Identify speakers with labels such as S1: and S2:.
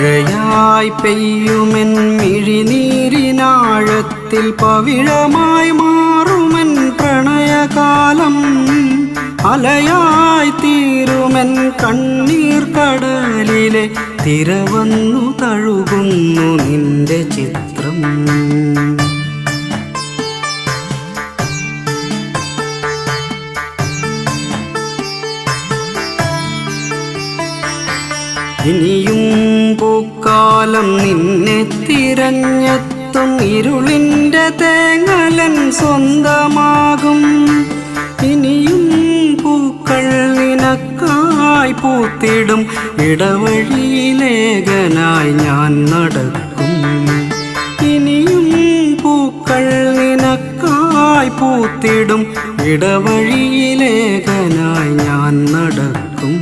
S1: മഴയായി പെയ്യുമെൻ മിഴിനീരിനാഴത്തിൽ പവിഴമായി മാറുമെൻ പ്രണയകാലം അലയായി തീരുമെൻ കണ്ണീർ കടലിലെ തിരവന്നു തഴുകുന്നു നിന്റെ ചിത്രം ഇനിയും പൂക്കാലം നിന്നെ തിരഞ്ഞെത്തും ഇരുളിൻ്റെ തേങ്ങലൻ സ്വന്തമാകും ഇനിയും പൂക്കൾ നിനക്കായി പൂത്തിടും ഇടവഴിയിലേകനായി ഞാൻ നടക്കും ഇനിയും പൂക്കൾ നിനക്കായി പൂത്തിടും ഇടവഴിയിലേകനായി ഞാൻ നടക്കും